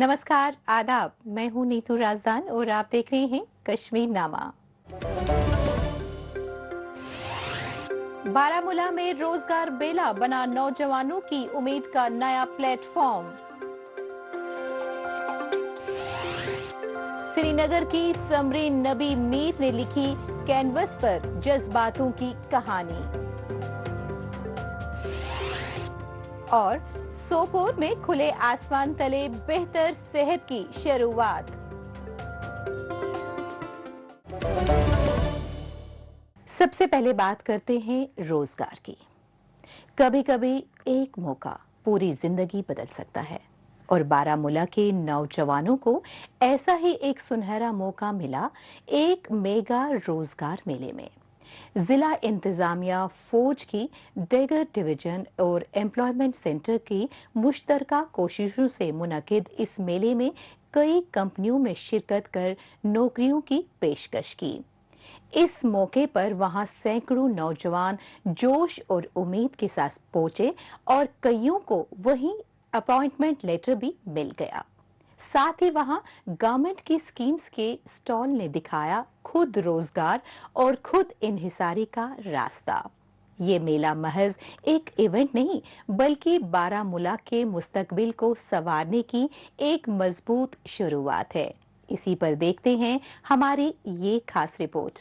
नमस्कार, आदाब। मैं हूं नीतू राजदान और आप देख रहे हैं कश्मीर नामा। बारामूला में रोजगार मेला बना नौजवानों की उम्मीद का नया प्लेटफॉर्म। श्रीनगर की समरीन नबी मीर ने लिखी कैनवस पर जज्बातों की कहानी। और सोपोर में खुले आसमान तले बेहतर सेहत की शुरुआत। सबसे पहले बात करते हैं रोजगार की। कभी कभी एक मौका पूरी जिंदगी बदल सकता है और बारामूला के नौजवानों को ऐसा ही एक सुनहरा मौका मिला एक मेगा रोजगार मेले में। जिला इंतजामिया, फौज की डेगर डिवीजन और एम्प्लॉयमेंट सेंटर की मुश्तरका कोशिशों से मुनक्किद इस मेले में कई कंपनियों में शिरकत कर नौकरियों की पेशकश की। इस मौके पर वहां सैकड़ों नौजवान जोश और उम्मीद के साथ पहुंचे और कईयों को वहीं अपॉइंटमेंट लेटर भी मिल गया। साथ ही वहां गवर्नमेंट की स्कीम्स के स्टॉल ने दिखाया खुद रोजगार और खुद इन्हिसारी का रास्ता। ये मेला महज एक इवेंट नहीं बल्कि बारामूला के मुस्तकबिल को संवारने की एक मजबूत शुरुआत है। इसी पर देखते हैं हमारी ये खास रिपोर्ट।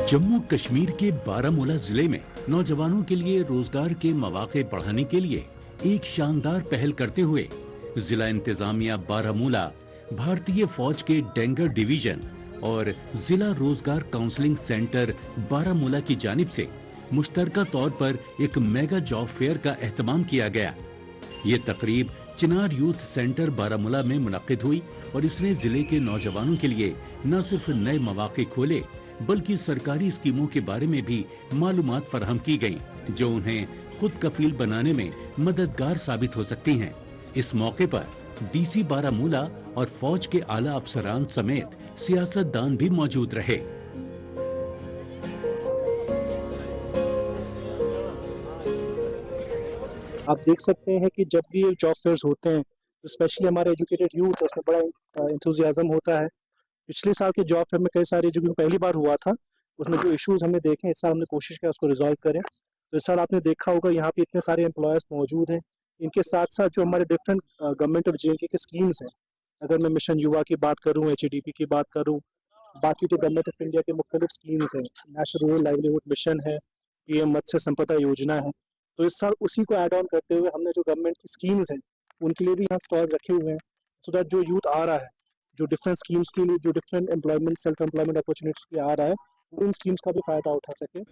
जम्मू कश्मीर के बारामूला जिले में नौजवानों के लिए रोजगार के मौके बढ़ाने के लिए एक शानदार पहल करते हुए जिला इंतजामिया बारामूला, भारतीय फौज के डेंगर डिवीजन और जिला रोजगार काउंसलिंग सेंटर बारामूला की जानिब से मुश्तरका तौर पर एक मेगा जॉब फेयर का एहतमाम किया गया। ये तकरीब चिनार यूथ सेंटर बारामूला में मुनक्किद हुई और इसने जिले के नौजवानों के लिए न सिर्फ नए मौके खोले बल्कि सरकारी स्कीमों के बारे में भी मालूमात फराहम की गईं, जो उन्हें खुद कफील बनाने में मददगार साबित हो सकती हैं। इस मौके पर डीसी बारामूला और फौज के आला अफसरान समेत सियासतदान भी मौजूद रहे। आप देख सकते हैं कि जब भी जॉब फेयर्स होते हैं तो स्पेशली हमारे एजुकेटेड यूथ उसमें बड़ा इंथुजियाज्म होता है। पिछले साल के जॉब फेयर में कई सारे जो पहली बार हुआ था उसमें जो इश्यूज हमने देखे, इस साल हमने कोशिश किया उसको रिजॉल्व करें। तो इस साल आपने देखा होगा यहाँ पे इतने सारे एम्प्लॉयर्स मौजूद हैं। इनके साथ साथ जो हमारे डिफरेंट गवर्नमेंट ऑफ JNK के स्कीम्स हैं, अगर मैं मिशन युवा की बात करूँ, HDP की बात करूँ, बाकी जो गवर्नमेंट ऑफ इंडिया के मुख्तलिफ स्कीम्स हैं, नेशनल रूरल लाइवलीहुड मिशन है, PM मत्स्य संपदा योजना है, तो इस साल उसी को ऐड ऑन करते हुए हमने जो गवर्नमेंट की स्कीम्स हैं उनके लिए भी यहाँ स्टॉल रखे हुए हैं, सो दैट जो यूथ आ रहा है, जो डिफरेंट स्कीम्स के लिए, जो different employment self employment opportunities के लिए आ रहा है, वो इन स्कीम्स का भी फायदा उठा सके।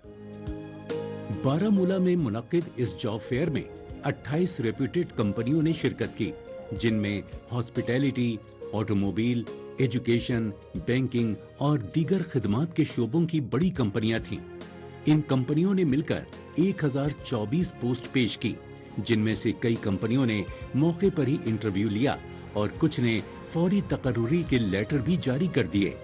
बारामूला में मुनक्किद इस जॉब फेयर में 28 रेप्यूटेड कंपनियों ने शिरकत की, जिनमें हॉस्पिटैलिटी, ऑटोमोबाइल, एजुकेशन, बैंकिंग और दीगर खिदमात के शोबों की बड़ी कंपनियां थीं। इन कंपनियों ने मिलकर 1024 पोस्ट पेश की, जिनमें से कई कंपनियों ने मौके पर ही इंटरव्यू लिया और कुछ ने फौरी तकर्रुरी के लेटर भी जारी कर दिए।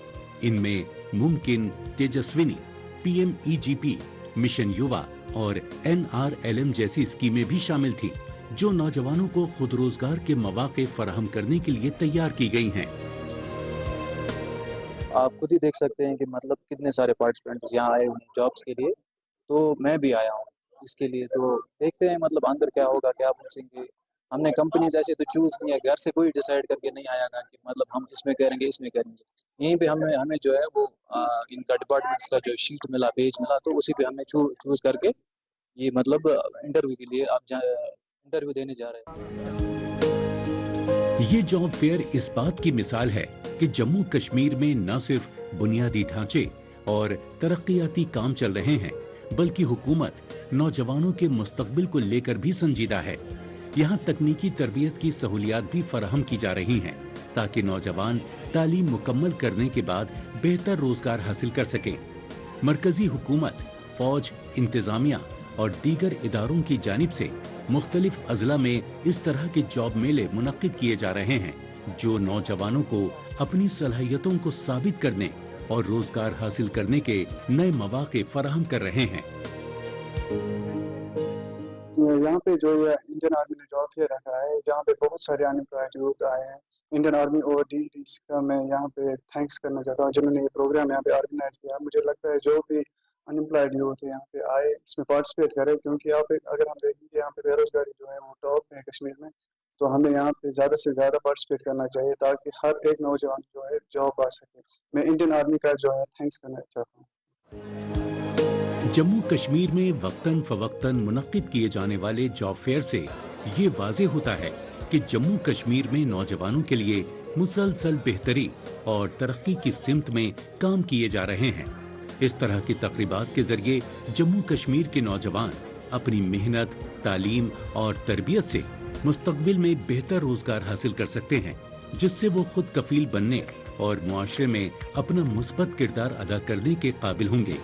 इनमें मुमकिन, तेजस्विनी, PMEGP, मिशन युवा और NRLM जैसी स्कीमें भी शामिल थीं, जो नौजवानों को खुद रोजगार के मौके फराहम करने के लिए तैयार की गई हैं। आप खुद ही देख सकते हैं कि मतलब कितने सारे पार्टिसिपेंट्स यहाँ आए हुए हैं जॉब्स के लिए, तो मैं भी आया हूँ इसके लिए। तो देखते हैं मतलब अंदर क्या होगा, क्या पूछेंगे। हमने कंपनीज ऐसे तो चूज किया, घर से कोई डिसाइड करके नहीं आया था कि मतलब हम इसमें करेंगे इसमें करेंगे। यहीं पे हमें जो है वो इनका डिपार्टमेंट्स का जो शीट मिला, पेज मिला, तो उसी पे हमने चूज करके ये मतलब इंटरव्यू के लिए आप इंटरव्यू देने जा रहे हैं। ये जॉब फेयर इस बात की मिसाल है कि जम्मू कश्मीर में न सिर्फ बुनियादी ढांचे और तरक्याती काम चल रहे हैं, बल्कि हुकूमत नौजवानों के मुस्तकबिल को लेकर भी संजीदा है। यहाँ तकनीकी तरबियत की सहूलियात भी फराहम की जा रही हैं, ताकि नौजवान तालीम मुकम्मल करने के बाद बेहतर रोजगार हासिल कर सकें। मरकजी हुकूमत, फौज, इंतजामिया और दीगर इदारों की जानिब से मुख्तलिफ अजला में इस तरह के जॉब मेले मुनक्किद किए जा रहे हैं, जो नौजवानों को अपनी सलाहियतों को साबित करने और रोजगार हासिल करने के नए मौके फराहम कर रहे हैं। तो यहाँ पे जो ये इंडियन आर्मी ने जॉब फेयर रखा है, जहाँ पे बहुत सारे अनएम्प्लॉयड यूथ आए हैं, इंडियन आर्मी और DDs का मैं यहाँ पे थैंक्स करना चाहता हूँ जिन्होंने ये प्रोग्राम यहाँ पे ऑर्गेनाइज किया। मुझे लगता है जो भी अनएम्प्लॉयड यूथ है यहाँ पे आए, इसमें पार्टिसिपेट करें, क्योंकि यहाँ पे अगर हम देखेंगे यहाँ पे बेरोजगारी जो है वो टॉप पे है कश्मीर में। तो हमें यहाँ पे ज़्यादा से ज़्यादा पार्टिसिपेट करना चाहिए ताकि हर एक नौजवान जो है जॉब पा सके। मैं इंडियन आर्मी का जो है थैंक्स करना चाहता हूँ। जम्मू कश्मीर में वक्तन फवक्तन मुनक्किद किए जाने वाले जॉब फेयर से ये वाज़ेह होता है कि जम्मू कश्मीर में नौजवानों के लिए मुसलसल बेहतरी और तरक्की की सिमत में काम किए जा रहे हैं। इस तरह की तकरीबात के जरिए जम्मू कश्मीर के नौजवान अपनी मेहनत, तालीम और तरबियत से मुस्तकबिल में बेहतर रोजगार हासिल कर सकते हैं, जिससे वो खुद कफील बनने और मुआशरे में अपना मुस्बत किरदार अदा करने के काबिल होंगे।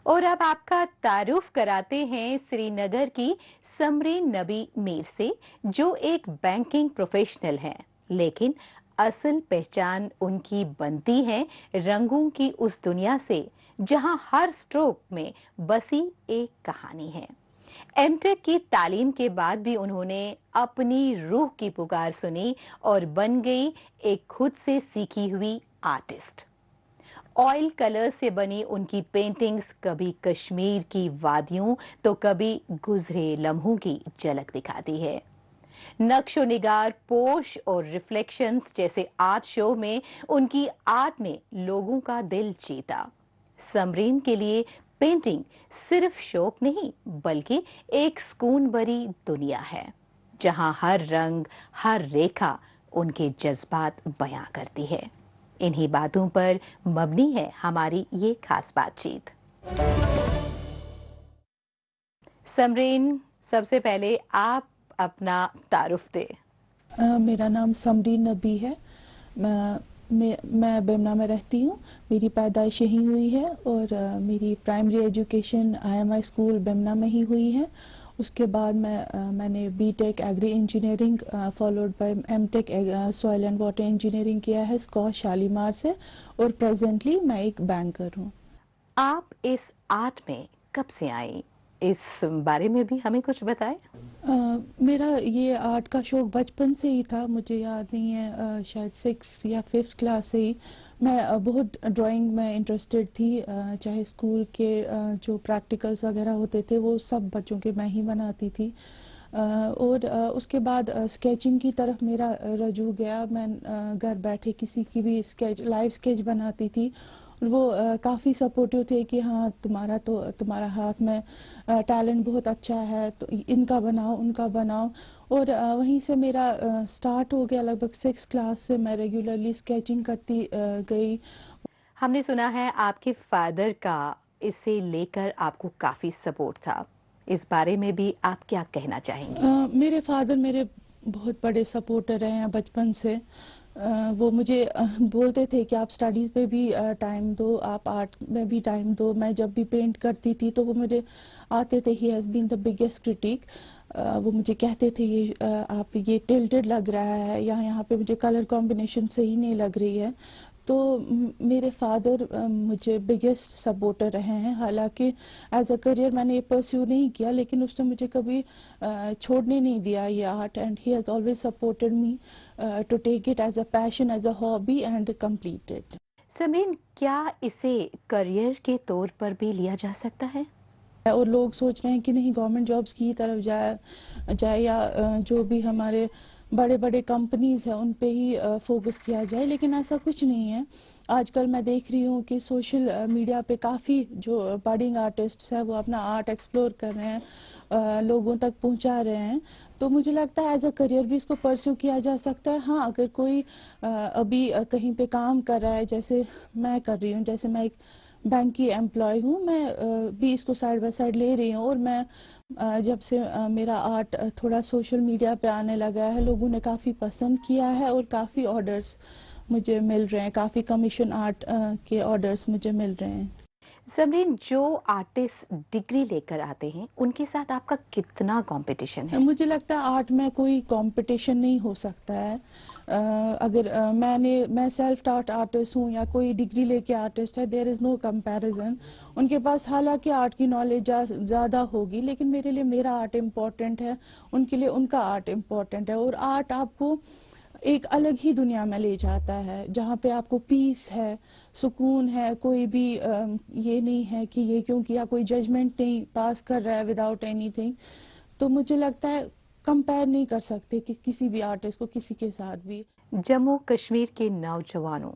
और अब आपका तारुफ कराते हैं श्रीनगर की समरीन नबी मीर से, जो एक बैंकिंग प्रोफेशनल हैं, लेकिन असल पहचान उनकी बनती है रंगों की उस दुनिया से जहां हर स्ट्रोक में बसी एक कहानी है। एमटेक की तालीम के बाद भी उन्होंने अपनी रूह की पुकार सुनी और बन गई एक खुद से सीखी हुई आर्टिस्ट। ऑयल कलर से बनी उनकी पेंटिंग्स कभी कश्मीर की वादियों तो कभी गुजरे लम्हों की झलक दिखाती है। नक्शो निगार, पोश और रिफ्लेक्शंस जैसे आर्ट शो में उनकी आर्ट ने लोगों का दिल जीता। समरीन के लिए पेंटिंग सिर्फ शौक नहीं बल्कि एक सुकून भरी दुनिया है, जहां हर रंग, हर रेखा उनके जज्बात बयां करती है। इन्हीं बातों पर मबनी है हमारी ये खास बातचीत। समरीन, सबसे पहले आप अपना तारुफ दे। मेरा नाम समरीन नबी है। मैं बेमना में रहती हूँ। मेरी पैदाइश यहीं हुई है और मेरी primary education IMI school Bemina में ही हुई है। उसके बाद मैंने BTech agri engineering followed by MTech soil and water engineering किया है स्कॉश शालीमार से, और प्रेजेंटली मैं एक बैंकर हूँ। आप इस आर्ट में कब से आई, इस बारे में भी हमें कुछ बताएं। मेरा ये आर्ट का शौक बचपन से ही था। मुझे याद नहीं है, शायद 6 या 5th क्लास से ही मैं बहुत ड्राइंग में इंटरेस्टेड थी। चाहे स्कूल के जो प्रैक्टिकल्स वगैरह होते थे वो सब बच्चों के मैं ही बनाती थी। और उसके बाद स्केचिंग की तरफ मेरा रजू गया। मैं घर बैठे किसी की भी लाइव स्केच बनाती थी। वो काफ़ी सपोर्टिव थे कि हाँ तुम्हारा हाथ में टैलेंट बहुत अच्छा है, तो इनका बनाओ उनका बनाओ। और वहीं से मेरा स्टार्ट हो गया। लगभग 6th क्लास से मैं रेगुलरली स्केचिंग करती गई। हमने सुना है आपके फादर का इसे लेकर आपको काफी सपोर्ट था, इस बारे में भी आप क्या कहना चाहेंगे? मेरे फादर मेरे बहुत बड़े सपोर्टर रहे हैं बचपन से। वो मुझे बोलते थे कि आप स्टडीज़ पे भी टाइम दो, आप आर्ट में भी टाइम दो। मैं जब भी पेंट करती थी तो वो मुझे आते थे, he has been the biggest critic. वो मुझे कहते थे ये आप ये टिल्टेड लग रहा है, यहाँ पे मुझे कलर कॉम्बिनेशन सही नहीं लग रही है। तो मेरे फादर मुझे बिगेस्ट सपोर्टर रहे हैं। हालांकि एज अ करियर मैंने ये परस्यू नहीं किया, लेकिन उसने मुझे कभी छोड़ने नहीं दिया ये art, and he has always supported me to take it as a passion, as a hobby and complete it. Samreen, क्या इसे करियर के तौर पर भी लिया जा सकता है? और लोग सोच रहे हैं कि नहीं गवर्नमेंट जॉब्स की तरफ जाए या जो भी हमारे बड़े बड़े कंपनीज हैं उन पे ही फोकस किया जाए, लेकिन ऐसा कुछ नहीं है। आजकल मैं देख रही हूँ कि सोशल मीडिया पे काफ़ी जो बडिंग आर्टिस्ट्स हैं वो अपना आर्ट एक्सप्लोर कर रहे हैं, लोगों तक पहुँचा रहे हैं। तो मुझे लगता है एज अ करियर भी इसको परस्यू किया जा सकता है। हाँ, अगर कोई अभी कहीं पे काम कर रहा है, जैसे मैं कर रही हूँ, जैसे मैं एक बैंक की एम्प्लॉय हूँ, मैं भी इसको साइड बाय साइड ले रही हूँ। और मैं जब से मेरा आर्ट थोड़ा सोशल मीडिया पे आने लगा है, लोगों ने काफ़ी पसंद किया है और काफ़ी ऑर्डर्स मुझे मिल रहे हैं, काफ़ी कमीशन आर्ट के ऑर्डर्स मुझे मिल रहे हैं। समरीन, जो आर्टिस्ट डिग्री लेकर आते हैं उनके साथ आपका कितना कंपटीशन है? मुझे लगता है आर्ट में कोई कंपटीशन नहीं हो सकता है। अगर मैं सेल्फ टाउट आर्टिस्ट हूँ या कोई डिग्री लेके आर्टिस्ट है, देयर इज़ नो कंपैरिजन। उनके पास हालांकि आर्ट की नॉलेज ज़्यादा होगी, लेकिन मेरे लिए मेरा आर्ट इम्पोर्टेंट है, उनके लिए उनका आर्ट इम्पोर्टेंट है। और आर्ट आपको एक अलग ही दुनिया में ले जाता है, जहाँ पे आपको पीस है, सुकून है, कोई भी ये नहीं है कि ये क्यों किया, कोई जजमेंट नहीं पास कर रहा है विदाउट एनीथिंग। तो मुझे लगता है कंपेयर नहीं कर सकते कि किसी भी आर्टिस्ट को किसी के साथ भी। जम्मू कश्मीर के नौजवानों,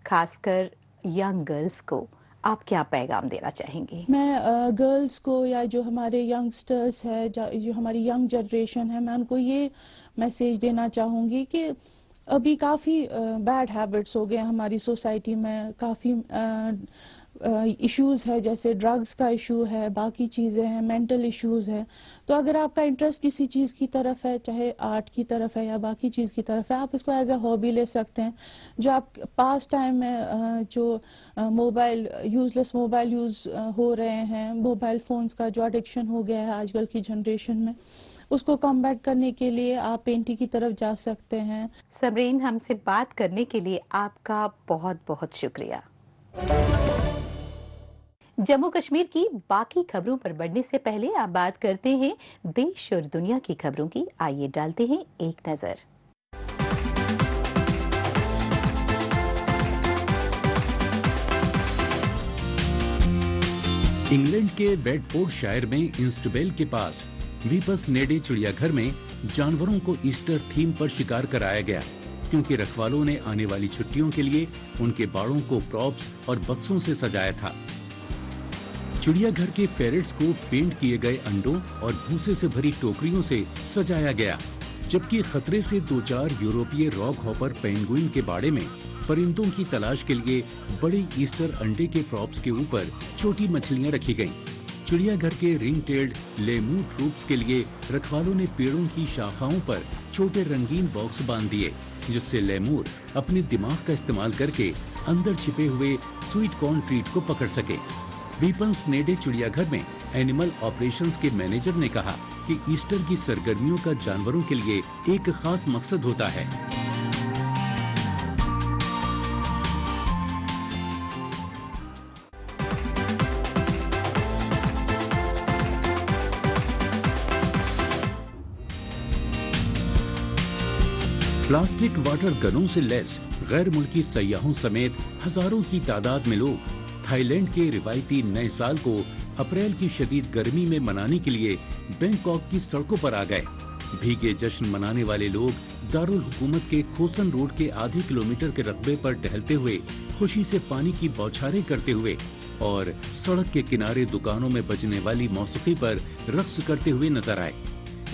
खासकर यंग गर्ल्स को आप क्या पैगाम देना चाहेंगे? मैं गर्ल्स को या जो हमारे यंगस्टर्स है, जो हमारी यंग जनरेशन है, मैं उनको ये मैसेज देना चाहूँगी कि अभी काफ़ी बैड हैबिट्स हो गए हमारी सोसाइटी में, काफ़ी इश्यूज है, जैसे ड्रग्स का इशू है, बाकी चीज़ें हैं, मेंटल इश्यूज है। तो अगर आपका इंटरेस्ट किसी चीज़ की तरफ है, चाहे आर्ट की तरफ है या बाकी चीज़ की तरफ है, आप इसको एज अ हॉबी ले सकते हैं। जो आप पास टाइम में जो यूजलेस मोबाइल यूज़ हो रहे हैं, मोबाइल फोन्स का जो एडिक्शन हो गया है आजकल की जनरेशन में, उसको कॉम्बैट करने के लिए आप पेंटिंग की तरफ जा सकते हैं। समरीन, हमसे बात करने के लिए आपका बहुत बहुत शुक्रिया। जम्मू कश्मीर की बाकी खबरों पर बढ़ने से पहले आप बात करते हैं देश और दुनिया की खबरों की। आइए डालते हैं एक नजर। इंग्लैंड के बेडफोर्डशायर में इंस्टबेल के पास वीपस नेडे चिड़ियाघर में जानवरों को ईस्टर थीम पर शिकार कराया गया, क्योंकि रखवालों ने आने वाली छुट्टियों के लिए उनके बाड़ों को प्रॉप्स और बक्सों से सजाया था। चिड़ियाघर के फेरेट्स को पेंट किए गए अंडों और भूसे से भरी टोकरियों से सजाया गया, जबकि खतरे से 2-4 यूरोपीय रॉक हॉपर पेंगुइन के बाड़े में परिंदों की तलाश के लिए बड़े ईस्टर अंडे के प्रॉप्स के ऊपर छोटी मछलियां रखी गईं। चिड़ियाघर के रिंग टेल्ड लेमूर ट्रूप्स के लिए रखवालों ने पेड़ों की शाखाओं पर छोटे रंगीन बॉक्स बांध दिए, जिससे लेमूर अपने दिमाग का इस्तेमाल करके अंदर छिपे हुए स्वीट कॉर्न ट्रीट को पकड़ सके। वीपस नेडे चिड़ियाघर में एनिमल ऑपरेशंस के मैनेजर ने कहा कि ईस्टर की सरगर्मियों का जानवरों के लिए एक खास मकसद होता है। प्लास्टिक वाटर गनों से लैस गैर मुल्की सयाहों समेत हजारों की तादाद में लोग थाईलैंड के रिवायती नए साल को अप्रैल की शदीद गर्मी में मनाने के लिए बैंकॉक की सड़कों पर आ गए। भीगे जश्न मनाने वाले लोग दारुल हुकूमत के खोसन रोड के आधे किलोमीटर के रकबे पर टहलते हुए, खुशी से पानी की बौछारें करते हुए और सड़क के किनारे दुकानों में बजने वाली मौसीकी पर रक्स करते हुए नजर आए।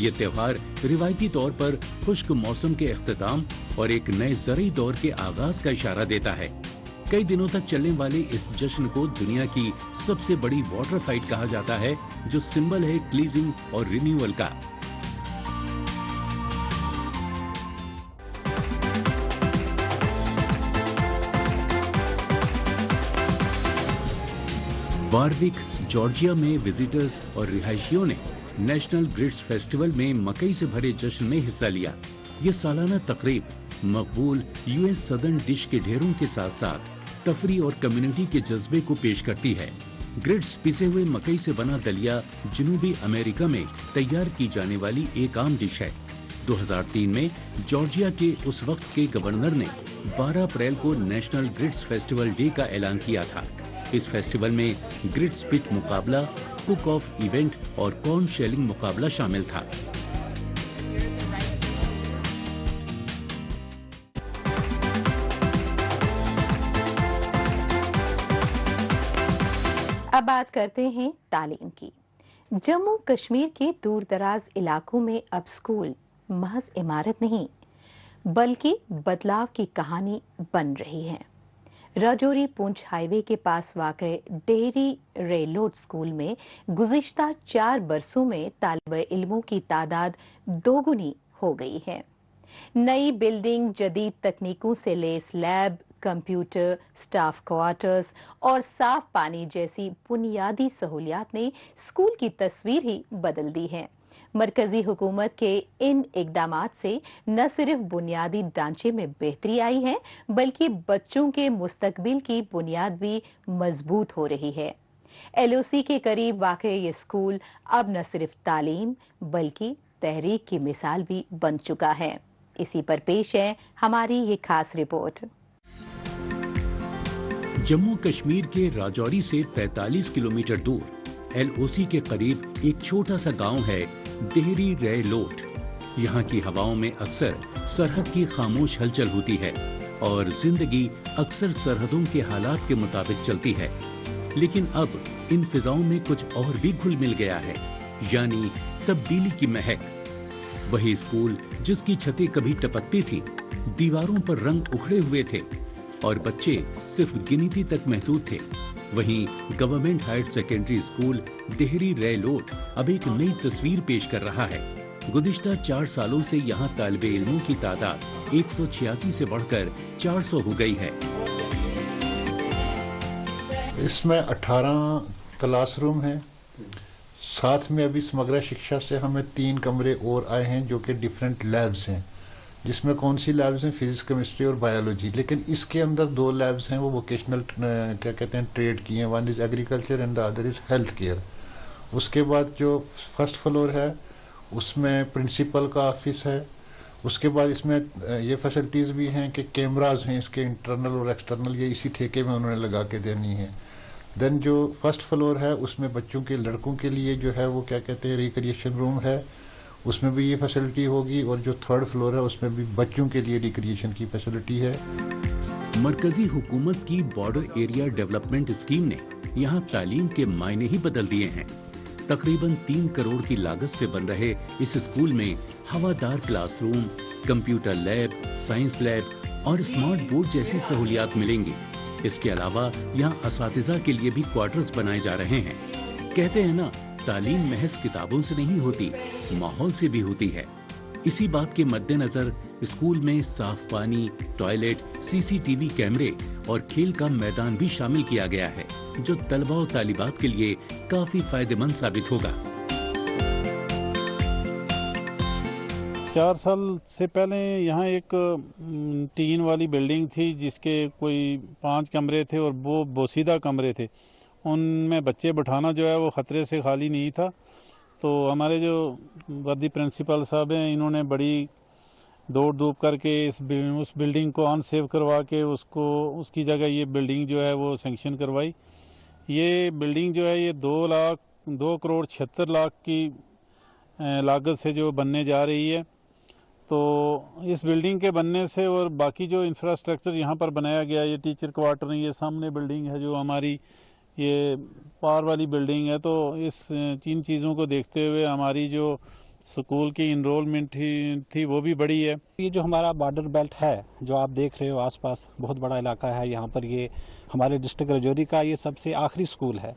ये त्योहार रिवायती तौर पर खुश्क मौसम के इख्तिताम और एक नए ज़रई दौर के आगाज का इशारा देता है। कई दिनों तक चलने वाले इस जश्न को दुनिया की सबसे बड़ी वाटर फाइट कहा जाता है, जो सिंबल है क्लीजिंग और रिन्यूअल का। वारविक, जॉर्जिया में विजिटर्स और रिहायशियों ने नेशनल ग्रिड्स फेस्टिवल में मकई से भरे जश्न में हिस्सा लिया। ये सालाना तकरीब मकबूल यूएस सदर्न डिश के ढेरों के साथ साथ तफरी और कम्युनिटी के जज्बे को पेश करती है। ग्रिड्स पिसे हुए मकई से बना दलिया जनूबी अमेरिका में तैयार की जाने वाली एक आम डिश है। 2003 में जॉर्जिया के उस वक्त के गवर्नर ने 12 अप्रैल को नेशनल ग्रिड्स फेस्टिवल डे का ऐलान किया था। इस फेस्टिवल में ग्रिड्स पिट मुकाबला, कुक ऑफ इवेंट और कॉर्न शेलिंग मुकाबला शामिल था। अब बात करते हैं तालीम की। जम्मू कश्मीर के दूर दराज इलाकों में अब स्कूल महज इमारत नहीं, बल्कि बदलाव की कहानी बन रही है। राजौरी पुंछ हाईवे के पास वाक़े डेहरी रेलोड स्कूल में गुज़िश्ता 4 बरसों में तालिबे इल्मों की तादाद दोगुनी हो गई है। नई बिल्डिंग, जदीद तकनीकों से less lab, computer, staff quarters और साफ पानी जैसी बुनियादी सहूलियात ने स्कूल की तस्वीर ही बदल दी है। मरकजी हुकूमत के इन इकदामात से न सिर्फ बुनियादी ढांचे में बेहतरी आई है, बल्कि बच्चों के मुस्तकबिल की बुनियाद भी मजबूत हो रही है। LOC के करीब वाक़ ये स्कूल अब न सिर्फ तालीम बल्कि तहरीक की मिसाल भी बन चुका है। इसी पर पेश है हमारी ये खास रिपोर्ट। जम्मू कश्मीर के राजौरी से 45 किलोमीटर दूर LOC के करीब एक छोटा सा गांव है देहरी रे लोट। यहाँ की हवाओं में अक्सर सरहद की खामोश हलचल होती है और जिंदगी अक्सर सरहदों के हालात के मुताबिक चलती है। लेकिन अब इन फिजाओं में कुछ और भी घुल मिल गया है, यानी तब्दीली की महक। वही स्कूल जिसकी छतें कभी टपकती थी, दीवारों पर रंग उखड़े हुए थे और बच्चे सिर्फ गिनती तक महदूद थे, वहीं गवर्नमेंट हायर सेकेंडरी स्कूल देहरी रे लोट अब एक नई तस्वीर पेश कर रहा है। गुज़िश्ता 4 सालों से यहाँ तालिबे इल्मों की तादाद 186 से बढ़कर 400 हो गई है। इसमें 18 क्लासरूम हैं। साथ में अभी समग्र शिक्षा से हमें 3 कमरे और आए हैं जो कि डिफरेंट लैब्स हैं, जिसमें कौन सी लैब्स हैं, फिजिक्स, केमिस्ट्री और बायोलॉजी। लेकिन इसके अंदर 2 लैब्स हैं, वो वोकेशनल क्या कहते हैं ट्रेड की हैं। One is agriculture and the other is health care. उसके बाद जो फर्स्ट फ्लोर है उसमें प्रिंसिपल का ऑफिस है। उसके बाद इसमें ये फैसिलिटीज़ भी हैं कि कैमराज हैं इसके इंटरनल और एक्सटर्नल, ये इसी ठेके में उन्होंने लगा के देनी है। देन जो फर्स्ट फ्लोर है उसमें बच्चों के लड़कों के लिए जो है वो क्या कहते हैं रिक्रिएशन रूम है, उसमें भी ये फैसिलिटी होगी। और जो थर्ड फ्लोर है उसमें भी बच्चों के लिए रिक्रिएशन की फैसिलिटी है। मरकजी हुकूमत की बॉर्डर एरिया डेवलपमेंट स्कीम ने यहाँ तालीम के मायने ही बदल दिए हैं। तकरीबन 3 करोड़ की लागत से बन रहे इस स्कूल में हवादार classroom, computer lab, science lab और स्मार्ट बोर्ड जैसी सहूलियात मिलेंगी। इसके अलावा यहाँ असातिज़ा के लिए भी क्वार्टर्स बनाए जा रहे हैं। कहते हैं ना, तालीम महज किताबों से नहीं होती, माहौल से भी होती है। इसी बात के मद्देनजर स्कूल में साफ पानी, टॉयलेट, CCTV कैमरे और खेल का मैदान भी शामिल किया गया है, जो तलबा और तालिबात के लिए काफी फायदेमंद साबित होगा। 4 साल से पहले यहाँ एक टीन वाली बिल्डिंग थी जिसके कोई 5 कमरे थे और वो बोसीदा कमरे थे। उनमें बच्चे बिठाना जो है वो ख़तरे से खाली नहीं था। तो हमारे जो वर्दी प्रिंसिपल साहब हैं, इन्होंने बड़ी दौड़ धूप करके उस बिल्डिंग को अनसेव करवा के उसकी जगह ये बिल्डिंग जो है वो सैंक्शन करवाई। ये बिल्डिंग जो है ये 2 करोड़ 76 लाख की लागत से जो बनने जा रही है। तो इस बिल्डिंग के बनने से और बाकी जो इंफ्रास्ट्रक्चर यहाँ पर बनाया गया, ये टीचर क्वार्टर, ये सामने बिल्डिंग है जो हमारी ये पार वाली बिल्डिंग है, तो इस 3 चीज़ों को देखते हुए हमारी जो स्कूल की इनरोलमेंट थी वो भी बड़ी है। ये जो हमारा बॉर्डर बेल्ट है जो आप देख रहे हो आसपास, बहुत बड़ा इलाका है यहाँ पर। ये हमारे डिस्ट्रिक्ट राजौरी का ये सबसे आखिरी स्कूल है।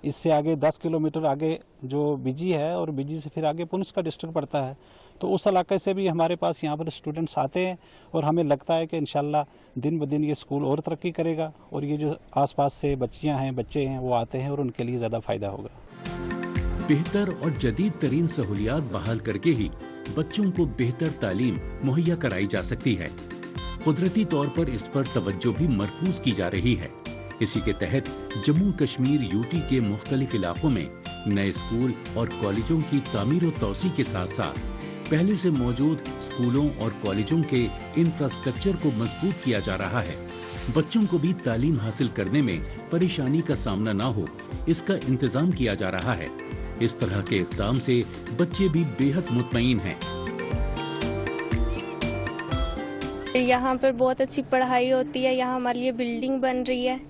इससे आगे 10 किलोमीटर आगे जो बिजी है और बिजी से फिर आगे पुंछ का डिस्ट्रिक्ट पड़ता है। तो उस इलाके से भी हमारे पास यहाँ पर स्टूडेंट्स आते हैं और हमें लगता है कि इंशाल्लाह दिन ब दिन ये स्कूल और तरक्की करेगा और ये जो आसपास से बच्चियाँ हैं, बच्चे हैं, वो आते हैं और उनके लिए ज़्यादा फ़ायदा होगा। बेहतर और जदीद तरीन सहूलियात बहाल करके ही बच्चों को बेहतर तालीम मुहैया कराई जा सकती है। कुदरती तौर पर इस पर तवज्जो भी मरकूज की जा रही है। इसी के तहत जम्मू कश्मीर यूटी के मुख्तलिफ इलाकों में नए स्कूल और कॉलेजों की तामीर और तौसी के साथ साथ पहले से मौजूद स्कूलों और कॉलेजों के इंफ्रास्ट्रक्चर को मजबूत किया जा रहा है। बच्चों को भी तालीम हासिल करने में परेशानी का सामना ना हो, इसका इंतजाम किया जा रहा है। इस तरह के इक़दाम से बच्चे भी बेहद मुतमईन हैं। यहाँ पर बहुत अच्छी पढ़ाई होती है, यहाँ हमारे लिए बिल्डिंग बन रही है,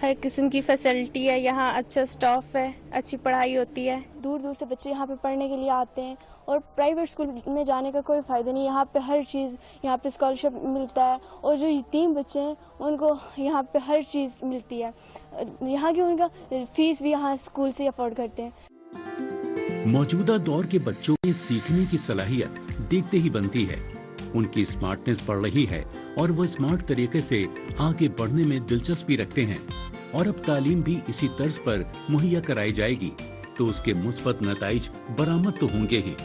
हर किस्म की फैसिलिटी है, यहाँ अच्छा स्टाफ है, अच्छी पढ़ाई होती है। दूर दूर से बच्चे यहाँ पे पढ़ने के लिए आते हैं और प्राइवेट स्कूल में जाने का कोई फ़ायदा नहीं। यहाँ पे हर चीज़, यहाँ पे स्कॉलरशिप मिलता है और जो यतीम बच्चे हैं उनको यहाँ पे हर चीज़ मिलती है। यहाँ की उनका फीस भी यहाँ स्कूल से अफोर्ड करते हैं। मौजूदा दौर के बच्चों में सीखने की सलाहियत देखते ही बनती है। उनकी स्मार्टनेस बढ़ रही है और वो स्मार्ट तरीके से आगे बढ़ने में दिलचस्पी रखते हैं और अब तालीम भी इसी तर्ज पर मुहैया कराई जाएगी तो उसके मुस्बत नताइज बरामद तो होंगे ही।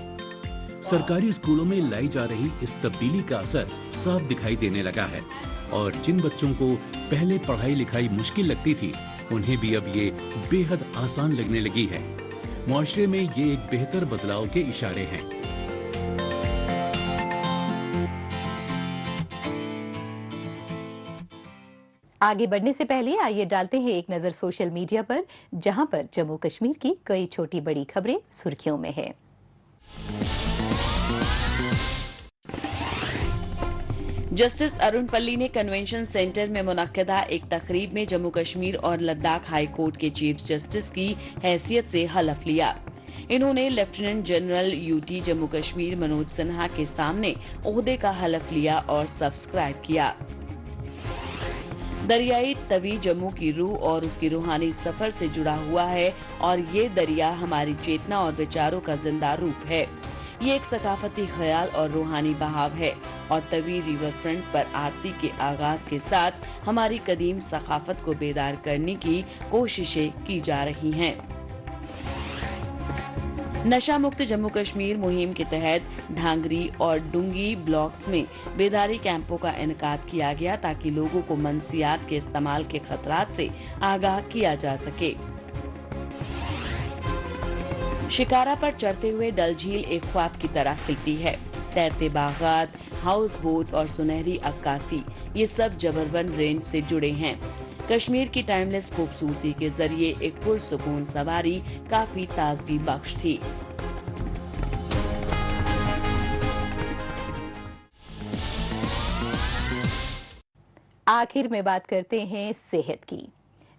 सरकारी स्कूलों में लाई जा रही इस तब्दीली का असर साफ दिखाई देने लगा है और जिन बच्चों को पहले पढ़ाई लिखाई मुश्किल लगती थी उन्हें भी अब ये बेहद आसान लगने लगी है। मुआशरे में ये एक बेहतर बदलाव के इशारे हैं। आगे बढ़ने से पहले आइए डालते हैं एक नजर सोशल मीडिया पर, जहां पर जम्मू कश्मीर की कई छोटी बड़ी खबरें सुर्खियों में है। जस्टिस अरुण पल्ली ने कन्वेंशन सेंटर में मुनक्किदा एक तकरीब में जम्मू कश्मीर और लद्दाख हाई कोर्ट के चीफ जस्टिस की हैसियत से हलफ लिया। इन्होंने lieutenant general UT Jammu Kashmir Manoj Sinha के सामने ओहदे का हलफ लिया और सब्सक्राइब किया। दरियाई तवी जम्मू की रूह और उसकी रूहानी सफर से जुड़ा हुआ है और ये दरिया हमारी चेतना और विचारों का जिंदा रूप है। ये एक सकाफती ख्याल और रूहानी बहाव है और तवी रिवर फ्रंट पर आरती के आगाज के साथ हमारी कदीम सकाफत को बेदार करने की कोशिशें की जा रही हैं। नशा मुक्त जम्मू कश्मीर मुहिम के तहत ढांगरी और डुंगी ब्लॉक्स में बेदारी कैंपों का इनेकाद किया गया ताकि लोगों को मनसियात के इस्तेमाल के खतरात से आगाह किया जा सके। शिकारा पर चढ़ते हुए डल झील एक ख्वाब की तरह खिलती है। तैरते बागात, हाउस बोट और सुनहरी अक्कासी ये सब जबरवन रेंज से जुड़े हैं। कश्मीर की टाइमलेस खूबसूरती के जरिए एक पुरसुकून सवारी काफी ताजगी बख्श थी। आखिर में बात करते हैं सेहत की।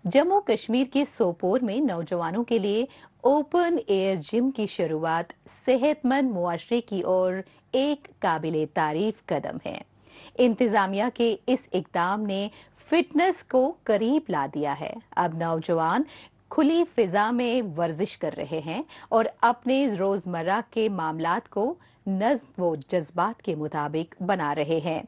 जम्मू कश्मीर के सोपोर में नौजवानों के लिए ओपन एयर जिम की शुरुआत सेहतमंद मुआशरे की ओर एक काबिले तारीफ कदम है। इंतजामिया के इस इक़दाम ने फिटनेस को करीब ला दिया है। अब नौजवान खुली फिजा में वर्जिश कर रहे हैं और अपने रोजमर्रा के मामलात को नज़्म व जज्बात के मुताबिक बना रहे हैं।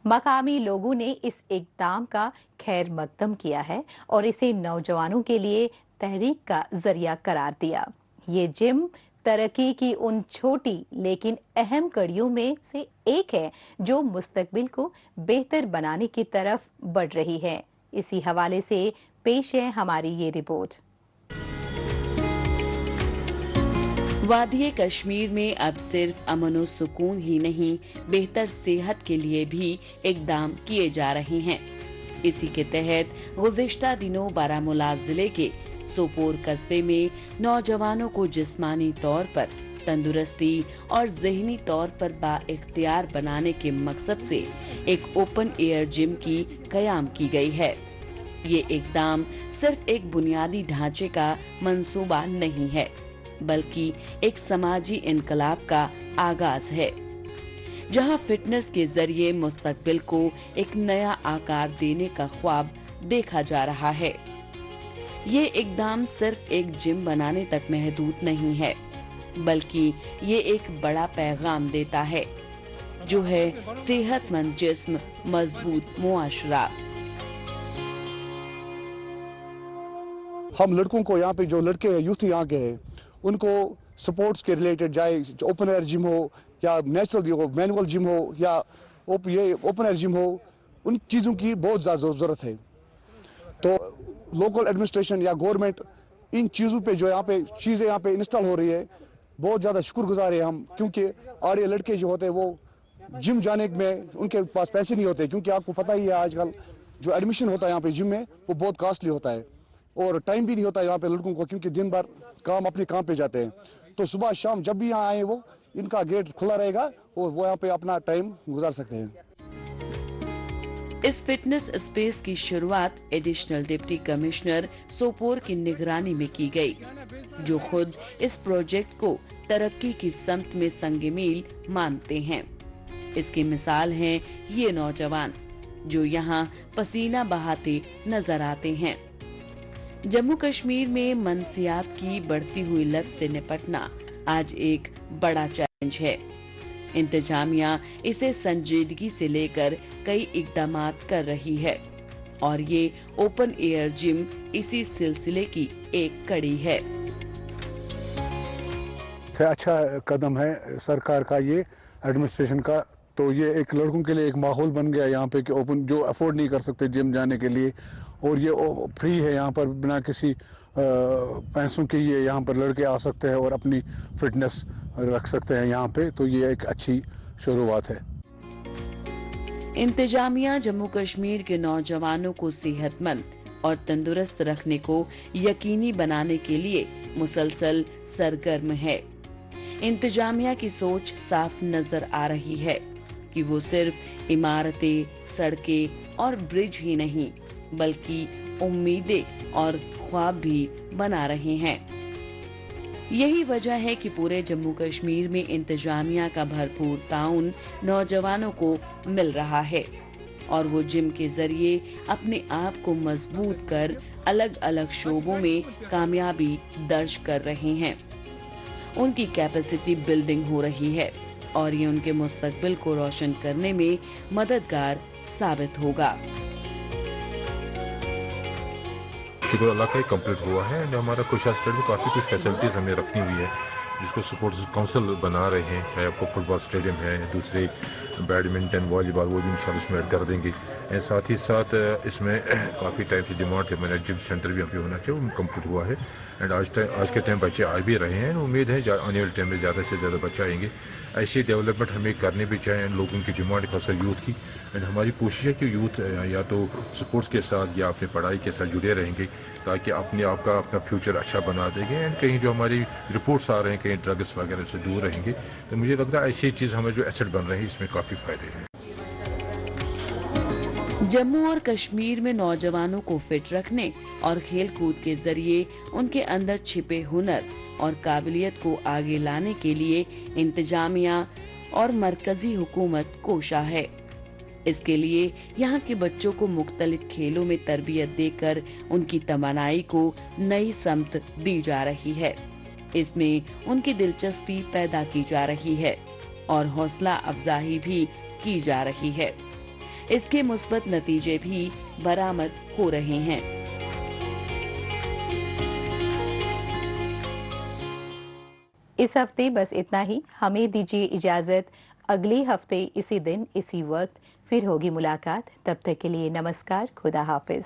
मकामी लोगों ने इस इक़दाम का खैर मकदम किया है और इसे नौजवानों के लिए तहरीक का जरिया करार दिया। ये जिम तरक्की की उन छोटी लेकिन अहम कड़ियों में से एक है जो मुस्तकबिल को बेहतर बनाने की तरफ बढ़ रही है। इसी हवाले से पेश है हमारी ये रिपोर्ट। वादी कश्मीर में अब सिर्फ अमन और सुकून ही नहीं, बेहतर सेहत के लिए भी इक़दाम किए जा रहे हैं। इसी के तहत गुज़िश्ता दिनों बारामूला जिले के सोपोर कस्बे में नौजवानों को जिस्मानी तौर पर तंदुरुस्ती और ज़हनी तौर पर बाइख्तियार बनाने के मकसद से एक ओपन एयर जिम की क़याम की गई है। ये इक़दाम सिर्फ एक बुनियादी ढांचे का मंसूबा नहीं है, बल्कि एक समाजी इनकलाब का आगाज है, जहां फिटनेस के जरिए मुस्तकबिल को एक नया आकार देने का ख्वाब देखा जा रहा है। ये इक़दाम सिर्फ एक जिम बनाने तक महदूद नहीं है, बल्कि ये एक बड़ा पैगाम देता है, जो है सेहतमंद जिस्म, मजबूत मुआशरा। हम लड़कों को यहाँ पे जो लड़के हैं, यूथ यहाँ के हैं, उनको स्पोर्ट्स के रिलेटेड, चाहे ओपन एयर जिम हो या नेचुरल हो, मैनुअल जिम हो या ये ओपन एयर जिम हो, उन चीज़ों की बहुत ज़्यादा ज़रूरत है। तो लोकल एडमिनिस्ट्रेशन या गवर्नमेंट इन चीज़ों पे जो यहाँ पे चीज़ें यहाँ पे इंस्टॉल हो रही है, बहुत ज़्यादा शुक्रगुजार है हम, क्योंकि और ये लड़के जो होते हैं वो जिम जाने में उनके पास पैसे नहीं होते, क्योंकि आपको पता ही है आजकल जो एडमिशन होता है यहाँ पे जिम में वो बहुत कॉस्टली होता है और टाइम भी नहीं होता है यहाँ पे लड़कों को, क्योंकि दिन भर अपने काम पे जाते हैं। तो सुबह शाम जब भी यहाँ आए वो इनका गेट खुला रहेगा और वो यहाँ पे अपना टाइम गुजार सकते हैं। इस फिटनेस स्पेस की शुरुआत एडिशनल डिप्टी कमिश्नर सोपोर की निगरानी में की गई, जो खुद इस प्रोजेक्ट को तरक्की की समत में संग मील मानते हैं। इसकी मिसाल हैं ये नौजवान जो यहाँ पसीना बहाते नजर आते हैं। जम्मू कश्मीर में मनसियात की बढ़ती हुई लत से निपटना आज एक बड़ा चैलेंज है। इंतजामिया इसे संजीदगी से लेकर कई इकदामात कर रही है और ये ओपन एयर जिम इसी सिलसिले की एक कड़ी है। अच्छा कदम है सरकार का, ये एडमिनिस्ट्रेशन का। तो ये एक लड़कों के लिए एक माहौल बन गया यहाँ पे कि ओपन, जो अफोर्ड नहीं कर सकते जिम जाने के लिए, और ये फ्री है यहाँ पर, बिना किसी पैसों के ये यहाँ पर लड़के आ सकते हैं और अपनी फिटनेस रख सकते हैं यहाँ पे। तो ये एक अच्छी शुरुआत है। इंतजामिया जम्मू कश्मीर के नौजवानों को सेहतमंद और तंदुरुस्त रखने को यकीनी बनाने के लिए मुसलसल सरगर्म है। इंतजामिया की सोच साफ नजर आ रही है कि वो सिर्फ इमारतें, सड़कें और ब्रिज ही नहीं बल्कि उम्मीदें और ख्वाब भी बना रहे हैं। यही वजह है कि पूरे जम्मू कश्मीर में इंतजामिया का भरपूर ताउन नौजवानों को मिल रहा है और वो जिम के जरिए अपने आप को मजबूत कर अलग अलग शोबों में कामयाबी दर्ज कर रहे हैं। उनकी कैपेसिटी बिल्डिंग हो रही है और ये उनके मुस्तकबिल को रोशन करने में मददगार साबित होगा। शुक्र अल्लाह का कंप्लीट हुआ है एंड हमारा कुशा स्टेट में काफ़ी कुछ फैसिलिटीज़ हमें रखनी हुई है, जिसको स्पोर्ट्स काउंसिल बना रहे हैं। चाहे आपको फुटबॉल स्टेडियम है, दूसरे बैडमिंटन, वॉलीबॉल, वो भी इंशाल्लाह इसमें ऐड कर देंगे। एंड साथ ही साथ इसमें काफ़ी टाइम से डिमांड थे, मेरा जिम सेंटर भी यहाँ पे होना चाहिए, वो कंप्लीट हुआ है। एंड आज के टाइम बच्चे आ भी रहे हैं। उम्मीद है आने वाले टाइम में ज़्यादा से ज़्यादा बच्चे आएंगे। ऐसी डेवलपमेंट हमें करनी भी चाहिए लोगों की डिमांड, खासकर यूथ की। एंड हमारी कोशिश है कि यूथ या तो स्पोर्ट्स के साथ या अपनी पढ़ाई के साथ जुड़े रहेंगे ताकि अपने आप का अपना फ्यूचर अच्छा बना देंगे। एंड कहीं जो हमारी रिपोर्ट्स आ रहे हैं कहीं ड्रग्स वगैरह से दूर रहेंगे, तो मुझे लगता है ऐसी चीज़ हमें जो एसेट बन रहे हैं इसमें काफ़ी फायदे हैं। जम्मू और कश्मीर में नौजवानों को फिट रखने और खेल कूद के जरिए उनके अंदर छिपे हुनर और काबिलियत को आगे लाने के लिए इंतजामिया और मरकजी हुकूमत कोशा है। इसके लिए यहाँ के बच्चों को मुख्तलिफ खेलों में तरबियत देकर उनकी तमन्नाई को नई समत दी जा रही है। इसमें उनकी दिलचस्पी पैदा की जा रही है और हौसला अफजाई भी की जा रही है। इसके मुस्बत नतीजे भी बरामद हो रहे हैं। इस हफ्ते बस इतना ही। हमें दीजिए इजाजत। अगले हफ्ते इसी दिन इसी वक्त फिर होगी मुलाकात। तब तक के लिए नमस्कार, खुदा हाफिज।